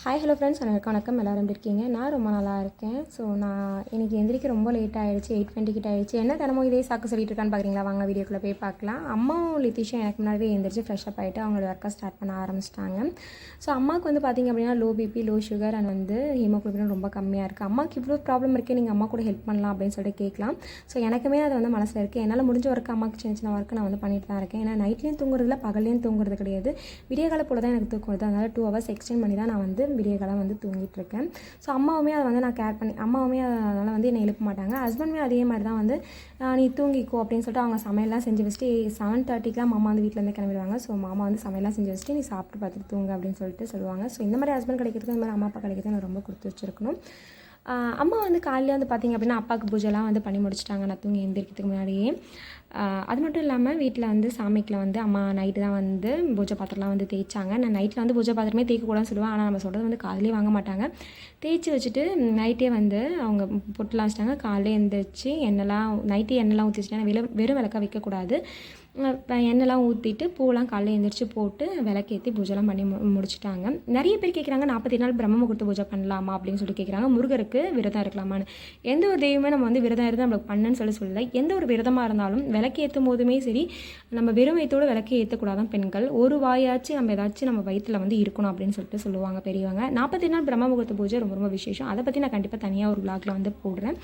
Hi hello friends, வணக்கம். எல்லோரும் எப்படி இருக்கீங்க? நான் ரொம்ப நல்லா இருக்கேன். ஸோ நான் இன்றைக்கி எந்திரிக்க ரொம்ப லேட் ஆகிடுச்சு. 8:20 கிட்ட ஆகிடுச்சு. என்ன தினமும் இதே சாக்கு சொல்லிட்டு இருக்கான்னு பார்க்குறீங்களா? வாங்க வீடியோக்குள்ளே போய் பார்க்கலாம். அம்மாவும் லித்திஷும் எனக்கு முன்னாடியே எந்திரிச்சு ஃப்ரெஷ்அப் ஆகிட்டு அவங்களோட ஒர்க்கை ஸ்டார்ட் பண்ண ஆரம்பிச்சிட்டாங்க. ஸோ அம்மாவுக்கு வந்து பார்த்திங்க அப்படின்னா low BP, low sugar and வந்து ஹீமோகுளோபின் ரொம்ப கம்மியாக இருக்குது. அம்மாவுக்கு இவ்வளோ ப்ராப்ளம் இருக்குது, நீங்கள் அம்மா கூட ஹெல்ப் பண்ணலாம் அப்படின்னு சொல்லிட்டு கேட்கலாம். ஸோ எனக்குமே அது வந்து மனசில் இருக்குது. என்னால் முடிஞ்ச ஒர்க்கு அம்மாவுக்கு சின்ன சின்ன ஒர்க்கு நான் வந்து பண்ணிட்டு தான் இருக்கேன். ஏன்னா நைட்லேயும் தூங்குறதுல பகல்லையும் தூங்குறது கிடையாது. விடிய கால போல தான் எனக்கு தூக்கம் வருது. அதனால் 2 hours எக்ஸ்டெண்ட் பண்ணி தான் நான் வந்து விடிய காலம் வந்து தூங்கிட்டுருக்கேன். ஸோ அம்மாவுமே அதை வந்து நான் கேர் பண்ணி அம்மாவுமே அதனால் வந்து என்னை எழுப்ப மாட்டாங்க. ஹஸ்பண்டுமே அதே மாதிரி தான் வந்து நீ தூங்கிக்கோ அப்படின்னு சொல்லிட்டு அவங்க சமையல்லாம் செஞ்சு வச்சுட்டு 7:30க்குலாம் மாமா வந்து வீட்டிலேருந்து கிளம்பிடுவாங்க. ஸோ மாமா வந்து சமையல்லாம் செஞ்சு வச்சுட்டு நீ சாப்பிட்டு பார்த்துட்டு தூங்க அப்படின்னு சொல்லிட்டு சொல்லுவாங்க. ஸோ இந்த மாதிரி ஹஸ்பண்ட் கிடைக்கிறதுக்கு இந்த மாதிரி அம்மா அப்பா கிடைக்கிறதுக்கு நான் ரொம்ப கொடுத்து வச்சுருக்கணும். அம்மா வந்து காலையில் வந்து பார்த்திங்க அப்படின்னா அப்பாவுக்கு பூஜைலாம் வந்து பண்ணி முடிச்சிட்டாங்க நான் தூங்கி எழுந்திரிக்கிறதுக்கு முன்னாடியே. அது மட்டும் இல்லாமல் வீட்டில் வந்து சாமிக்கில் வந்து அம்மா நைட்டு தான் வந்து பூஜை பாத்திரம்லாம் வந்து தேய்ச்சாங்க. நான் நைட்டில் வந்து பூஜை பாத்திரமே தேய்க்கக்கூடாதுன்னு சொல்லுவேன். ஆனால் நம்ம சொல்கிறது வந்து காலையிலே வாங்க மாட்டாங்க. தேய்ச்சி வச்சுட்டு நைட்டே வந்து அவங்க பொட்டுலாம் வச்சிட்டாங்க. காலையிலே எழுந்திரிச்சு நைட்டே எண்ணெய்லாம் ஊற்றி வச்சுட்டாங்க. வெறும் விளக்க வைக்கக்கூடாது. எண்ணெய்லாம் ஊற்றிட்டு பூவெல்லாம் காலையில் எழுந்திரிச்சு போட்டு விளக்கேற்றி பூஜைலாம் பண்ணி முடிச்சுட்டாங்க. நிறைய பேர் கேட்குறாங்க 40 நாள் பிரம்ம முகூர்த்த பூஜை பண்ணலாமா அப்படின்னு சொல்லி கேட்குறாங்க. முருகருக்கு விரதம் இருக்கலாமான்னு. எந்த ஒரு தெய்வமே நம்ம வந்து விரதம் இருந்து நம்மளுக்கு பண்ணுன்னு சொல்லலை. எந்த ஒரு விரதமாக இருந்தாலும் விளக்கு ஏற்றும் போதுமே சரி, நம்ம வெறும் வயிற்றோடு விளக்கு ஏற்றக்கூடாதான் பெண்கள். ஒரு வாயாச்சும் நம்ம ஏதாச்சும் நம்ம வயிற்றில் வந்து இருக்கணும் அப்படின்னு சொல்லிட்டு சொல்லுவாங்க பெரியவங்க. 40 நாள் பிரம்ம முகூர்த்த பூஜை ரொம்ப ரொம்ப விசேஷம். அதை பற்றி நான் கண்டிப்பாக தனியாக ஒரு விளாகில் வந்து போடுறேன்.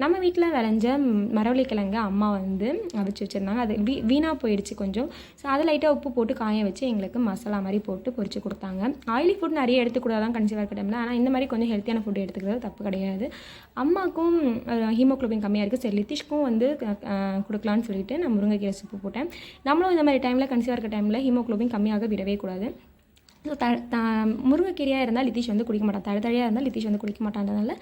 நம்ம வீட்டில் விளைஞ்ச மரவள்ளிக்கிழங்கு அம்மா வந்து அவிச்சு வச்சுருந்தாங்க. அது வீணாக போயிடுச்சு கொஞ்சம். ஸோ அதை லைட்டாக உப்பு போட்டு காய வச்சு எங்களுக்கு மசாலா மாதிரி போட்டு பொரிச்சு கொடுத்தாங்க. ஆயிலி ஃபுட் நிறைய எடுத்துக்கூடாதான் கன்சீவாக இருக்க டைமில். ஆனால் இந்த மாதிரி கொஞ்சம் ஹெல்த்தியான ஃபுட் எடுத்துக்கிறது தப்பு கிடையாது. அம்மாவுக்கும் ஹீமோகுளோபின் கம்மியாக இருக்குது. சரி லித்திஷ்க்கும் வந்து கொடுக்கலான்னு சொல்லிட்டு நான் முருங்கைக்கீரை சூப்பு போட்டேன். நம்மளும் இந்த மாதிரி டைமில் கன்சீவாக இருக்க டைமில் ஹீமோகுளோபின் கம்மியாக விடவே கூடாது. ஸோ முருங்கைக்கீரையாக இருந்தால் லித்திஷ் வந்து குடிக்க மாட்டான். தழையாக இருந்தால் லித்திஷ் வந்து குடிக்க மாட்டான்றதுனால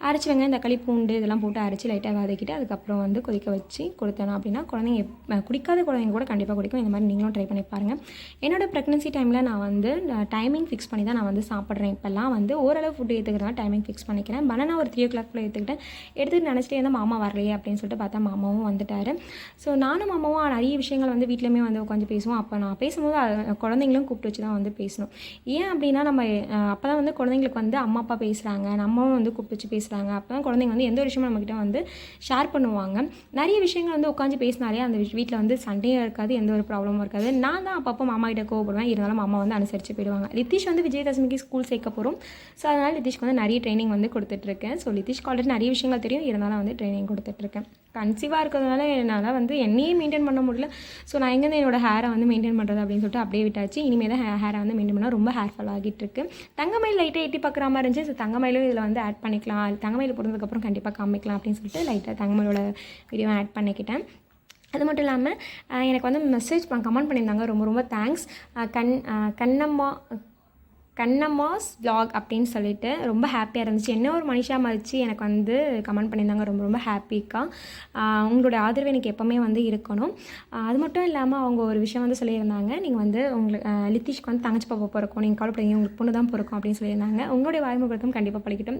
அரைச்சி வெங்காயம், தக்காளி, பூண்டு இதெல்லாம் போட்டு அரைச்சி லைட்டாக வதக்கிட்டு அதுக்கப்புறம் வந்து கொதிக்க வச்சு கொடுத்தோம் அப்படின்னா குழந்தைங்க குடிக்காத குழந்தைங்க கூட கண்டிப்பாக குடிக்கும். இந்த மாதிரி நீங்களும் ட்ரை பண்ணி பாருங்கள். என்னோடய ப்ரெக்னன்சி டைமில் நான் வந்து டைமிங் ஃபிக்ஸ் பண்ணி தான் நான் வந்து சாப்பிட்றேன். இப்போல்லாம் வந்து ஓரளவு ஃபுட்டு ஏற்றுக்கிறதுனால டைமிங் ஃபிக்ஸ் பண்ணிக்கிறேன். பனானா ஒரு 3 o'clock எடுத்துகிட்டு நினச்சிட்டே இருந்தால் மாமா வரலையே அப்படின்னு சொல்லிட்டு பார்த்தா மாமாவும் வந்துட்டார். ஸோ நானும் மாமாவும் நிறைய விஷயங்கள் வந்து வீட்டிலையுமே வந்து உட்காந்து பேசுவோம். அப்போ நான் பேசும்போது குழந்தைங்களும் கூப்பிட்டு வச்சு தான் வந்து பேசணும். ஏன் அப்படின்னா நம்ம அப்போ தான் வந்து குழந்தைங்களுக்கு வந்து அம்மா அப்பா பேசுகிறாங்க, நம்மவும் வந்து கூப்பிட்டு வச்சு பேசுகிறாங்க. அப்போ தான் குழந்தைங்க வந்து எந்த ஒரு விஷயமும் நம்மக்கிட்ட வந்து ஷேர் பண்ணுவாங்க. நிறைய விஷயங்கள் வந்து உட்காந்து பேசினாலே அந்த வீட்டில் வந்து சண்டையும் இருக்காது, எந்த ஒரு ப்ராப்ளமும் இருக்காது. நான் தான் அப்பப்போ மாமா கிட்ட கோவப்படுவேன். இருந்தாலும் மாமா வந்து அனுசரித்து போயிடுவாங்க. லித்திஷ் வந்து விஜயதசமிக்கு ஸ்கூல் சேர்க்க போகிறோம். ஸோ அதனால் லித்திஷ்க்கு வந்து நிறைய ட்ரைனிங் வந்து கொடுத்துட்ருக்கேன். ஸோ லித்திஷ்க்கு ஆல்ரெடி நிறைய விஷயங்கள் தெரியும், இருந்தாலும் வந்து ட்ரைனிங் கொடுத்துட்ருக்கேன். கன்சீவாக இருக்கிறதுனால என்னால் வந்து என்னையே மெயின்டைன் பண்ண முடியல. ஸோ நான் எங்கேருந்து என்னோடய ஹேரை வந்து மெயின்டைன் பண்ணுறது அப்படின்னு சொல்லிட்டு அப்படியே விட்டாச்சு. இனிமேல் தான் ஹேரை வந்து மெயின்டைன் பண்ணால் ரொம்ப ஹேர் ஃபால் ஆகிட்டு இருக்கு. தங்கமயில் லைட்டாக எட்டி பார்க்குற மாதிரி இருந்துச்சு. ஸோ தங்கமயிலும் இதில் வந்து ஆட் பண்ணிக்கலாம். தங்கமயில் போடுறதுக்கப்புறம் கண்டிப்பாக காமிக்கலாம் அப்படின்னு சொல்லிட்டு லைட்டாக தங்கமயிலோட வீடியோ ஆட் பண்ணிக்கிட்டேன். அது மட்டும் இல்லாமல் எனக்கு வந்து மெசேஜ் கமெண்ட் பண்ணியிருந்தாங்க. ரொம்ப ரொம்ப தேங்க்ஸ். கண்ணம்மாஸ் வ்ளாக் அப்படின்னு சொல்லிட்டு ரொம்ப ஹாப்பியாக இருந்துச்சு. என்ன ஒரு மனுஷா மதிச்சு எனக்கு வந்து கமெண்ட் பண்ணியிருந்தாங்க. ரொம்ப ரொம்ப ஹாப்பிக்கா. உங்களோட ஆதரவு எனக்கு எப்போவுமே வந்து இருக்கணும். அது மட்டும் இல்லாமல் அவங்க ஒரு விஷயம் வந்து சொல்லியிருந்தாங்க. நீங்கள் வந்து உங்களுக்கு லித்திஷ்க்கு வந்து தங்கச்சி பாப்பா பிறக்கும், நீங்கள் கவலைப்படுங்க, உங்களுக்கு பொண்ணு தான் பிறக்கும் அப்படின்னு சொல்லியிருந்தாங்க. உங்களுடைய வாய்முகத்தும் கண்டிப்பாக படிக்கட்டும்.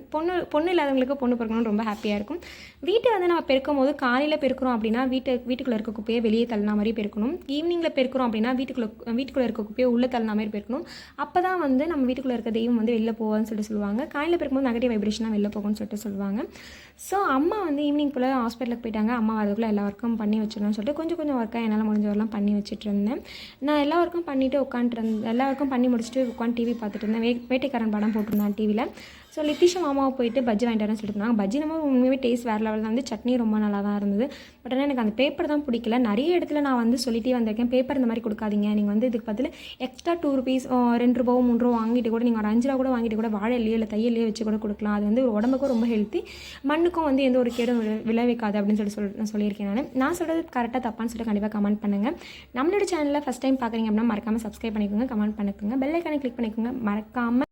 பொண்ணு இல்லாதவங்களுக்கு பொண்ணு பிறக்கணும்னு ரொம்ப ஹாப்பியாக இருக்கும். வீட்டை வந்து நம்ம பெருக்கும் போது காலையில் பெருக்கிறோம் அப்படின்னா வீட்டுக்குள்ளே இருக்க குப்பையை வெளியே தள்ளினா மாதிரி பெருக்கணும். ஈவினிங்கில் பெருக்கிறோம் அப்படின்னா வீட்டுக்குள்ளே இருக்க குப்பையை உள்ளே தள்ளினா மாதிரி பெருக்கணும். அப்போ தான் வந்து நம்ம வீட்டுக்குள்ளே இருக்க தெய்வம் வந்து வெளில போவான்னு சொல்லிட்டு சொல்லுவாங்க. காலையில் பிறக்கும்போது நெகட்டிவ் வைப்ரேஷனாக வெளில போகும்னு சொல்லிட்டு சொல்லுவாங்க. ஸோ அம்மா வந்து ஈவினிங் போல் ஹாஸ்பிட்டலுக்கு போயிட்டாங்க. அம்மா வரதுக்குள்ளே எல்லா ஒர்க்கும் பண்ணி வச்சிடணும்னு சொல்லிட்டு கொஞ்சம் ஒர்க்காக என்னால் முடிஞ்சவரெலாம் பண்ணி வச்சுட்டு இருந்தேன். நான் எல்லா ஒர்க்கும் பண்ணிவிட்டு எல்லா ஒர்க்கும் பண்ணி முடிச்சுட்டு உட்காந்து டிவி பார்த்துட்டு இருந்தேன். வேட்டைக்காரன் படம் போட்டிருந்தேன் டிவியில். ஸோ லித்திஷா மாமாவை போயிட்டு பஜ்ஜி வாங்கிட்டு வரேன்னு சொல்லிட்டு இருந்தாங்க. பஜ்ஜி நம்ம உண்மையாகவே டேஸ்ட் வேறு லெவலில் வந்து சட்னி ரொம்ப நல்லா தான் இருந்தது. பட் ஆனால் எனக்கு அந்த பேப்பர் தான் பிடிக்கல. நிறைய இடத்துல நான் வந்து சொல்லிட்டே வந்திருக்கேன், பேப்பர் இந்த மாதிரி கொடுக்காதீங்க. நீங்கள் வந்து இதுக்கு பதில் எக்ஸ்ட்ரா 2 rupees 2 ரூபாவோ 3 ரூபா வாங்கிட்டு கூட நீங்கள் ஒரு 5 ரூபா கூட வாங்கிட்டு கூட வாழை இல்லையோ இல்லை தையல்லையோ வச்சு கூட கொடுக்கலாம். அது வந்து உடம்புக்கும் ரொம்ப ஹெல்த்தி, மண்ணுக்கும் வந்து எந்த ஒரு கேடும் விளைவிக்காது அப்படின்னு சொல்லியிருக்கேன். நான் சொல்கிறது கரெக்டாக தப்பான்னு சொல்லிட்டு கண்டிப்பாக கமெண்ட் பண்ணுங்கள். நம்மளோட சேனலில் ஃபஸ்ட் டைம் பார்க்குறீங்க அப்படின்னா மறக்காமல் சப்ஸ்கிரைப் பண்ணிக்கோங்க, கமெண்ட் பண்ணிக்கோங்க, பெல் ஐக்கானை கிளிக் பண்ணிக்கோங்க. மறக்காமல்